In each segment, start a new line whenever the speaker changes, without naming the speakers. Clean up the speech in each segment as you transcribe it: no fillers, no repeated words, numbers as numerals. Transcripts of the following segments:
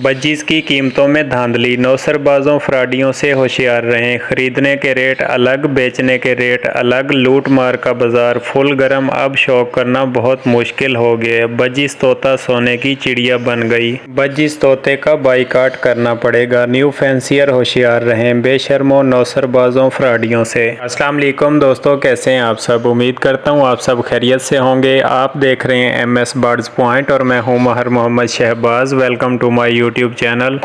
Budgies की कीमतों में धांधली, नौसरबाजों फ्राडियों से होशियार रहें। खरीदने के रेट अलग, बेचने के रेट अलग। लूट मार का बाजार फुल गर्म, अब शौक करना बहुत मुश्किल हो गया। बजीज तोता सोने की चिड़िया बन गई। बजीज तोते का बाइकाट करना पड़ेगा। न्यू फैंसियर होशियार रहें बेशर्मों नौसरबाजों फ्राडियों से। अस्सलाम वालेकुम दोस्तों, कैसे हैं आप सब। उम्मीद करता हूँ आप सब खैरियत से होंगे। आप देख रहे हैं MS बर्ड्स पॉइंट और मैं हूँ Mehar Mohammad Shahbaz. Welcome to my YouTube channel.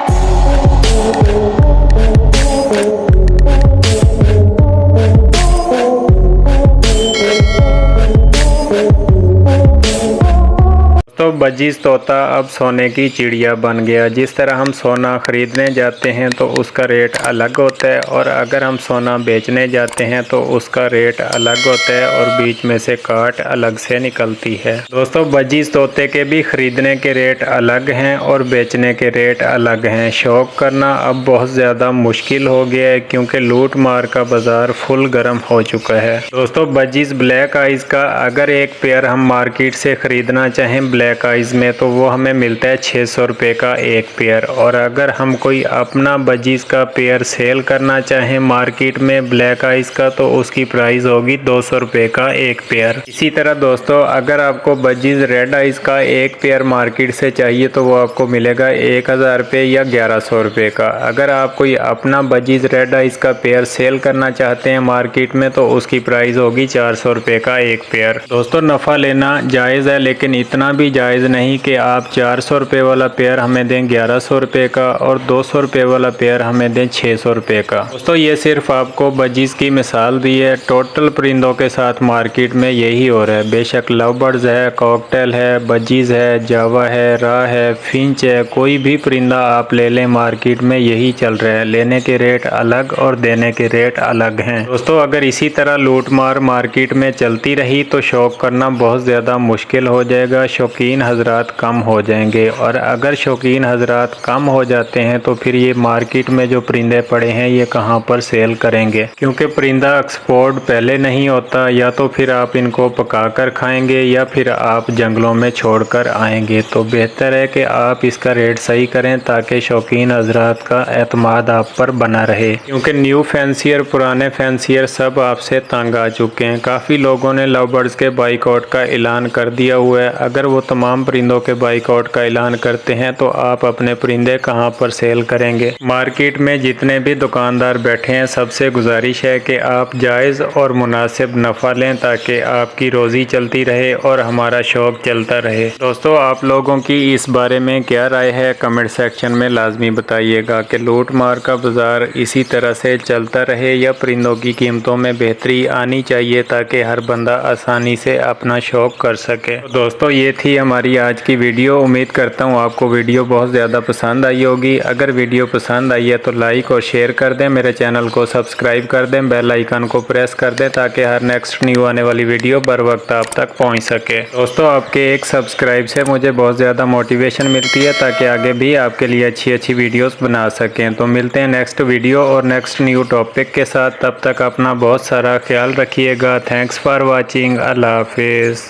तो बजीज तोता अब सोने की चिड़िया बन गया। जिस तरह हम सोना ख़रीदने जाते हैं तो उसका रेट अलग होता है, और अगर हम सोना बेचने जाते हैं तो उसका रेट अलग होता है, और बीच में से काट अलग से निकलती है। दोस्तों, बजीज तोते के भी ख़रीदने के रेट अलग हैं और बेचने के रेट अलग हैं। शौक करना अब बहुत ज़्यादा मुश्किल हो गया है, क्योंकि लूट मार का बाज़ार फुल गर्म हो चुका है। दोस्तों, बजीज ब्लैक आइज़ का अगर एक पेयर हम मार्केट से ख़रीदना चाहें ब्लैक आइज़ में, तो वो हमें मिलता है 600 रुपये का एक पेयर। और अगर हम कोई अपना बजीज का पेयर सेल करना चाहें मार्केट में ब्लैक आइज़ का, तो उसकी प्राइस होगी 200 रुपये का एक पेयर। इसी तरह दोस्तों, अगर आपको बजीज रेड आइज़ का एक पेयर मार्केट से चाहिए तो वो आपको मिलेगा 1000 रुपये या 1100 रुपये का। अगर आप कोई अपना बजीज रेड आइज़ का पेयर सेल करना चाहते हैं मार्केट में, तो उसकी प्राइस होगी 400 रुपये का एक पेयर। दोस्तों, नफ़ा लेना जायज़ है, लेकिन इतना भी जायज़ नहीं कि आप 400 रुपये वाला पेयर हमें दें 1100 रुपये का और 200 रुपये वाला पेयर हमें दें 600 रुपये का। दोस्तों, ये सिर्फ आपको बजीज की मिसाल दी है। टोटल परिंदों के साथ मार्केट में यही हो रहा है। बेशक लव बर्ड्स है, कॉकटेल है, बजीज है, जावा है, रा है, फिंच है, कोई भी परिंदा आप ले लें मार्केट में यही चल रहा है। लेने के रेट अलग और देने के रेट अलग हैं। दोस्तों, अगर इसी तरह लूट मार मार्केट में चलती रही तो शौक करना बहुत ज़्यादा मुश्किल हो जाएगा। शौकीन हजरात कम हो जाएंगे, और अगर शौकीन हजरात कम हो जाते हैं तो फिर ये मार्केट में जो परिंदे पड़े हैं ये कहाँ पर सेल करेंगे, क्योंकि परिंदा एक्सपोर्ट पहले नहीं होता। या तो फिर आप इनको पकाकर खाएंगे या फिर आप जंगलों में छोड़कर आएंगे। तो बेहतर है कि आप इसका रेट सही करें ताकि शौकीन हजरात का एतमाद आप पर बना रहे, क्योंकि न्यू फैंसियर पुराने फैंसियर सब आपसे तंग आ चुके हैं। काफ़ी लोगों ने लव बर्ड्स के बाइकआउट का ऐलान कर दिया हुआ है। अगर वो तमाम परिंदों के बाइकआउट का ऐलान करते हैं तो आप अपने परिंदे कहां पर सेल करेंगे। मार्केट में जितने भी दुकानदार बैठे हैं सबसे गुजारिश है कि आप जायज़ और मुनासिब नफ़ा लें ताकि आपकी रोज़ी चलती रहे और हमारा शौक़ चलता रहे। दोस्तों, आप लोगों की इस बारे में क्या राय है कमेंट सेक्शन में लाजमी बताइएगा कि लूट मार का बाज़ार इसी तरह से चलता रहे या परिंदों की कीमतों में बेहतरी आनी चाहिए ताकि हर बंदा आसानी से अपना शौक़ कर सके। दोस्तों, ये थी हमारी आज की वीडियो। उम्मीद करता हूँ आपको वीडियो बहुत ज़्यादा पसंद आई होगी। अगर वीडियो पसंद आई है तो लाइक और शेयर कर दें, मेरे चैनल को सब्सक्राइब कर दें, बेल आइकन को प्रेस कर दें ताकि हर नेक्स्ट न्यू आने वाली वीडियो बर वक्त आप तक पहुँच सके। दोस्तों, आपके एक सब्सक्राइब से मुझे बहुत ज़्यादा मोटिवेशन मिलती है ताकि आगे भी आपके लिए अच्छी अच्छी वीडियोज़ बना सकें। तो मिलते हैं नेक्स्ट वीडियो और नेक्स्ट न्यू टॉपिक के साथ। तब तक अपना बहुत सारा ख्याल रखिएगा। Thanks for watching. अल्लाह हाफिज़।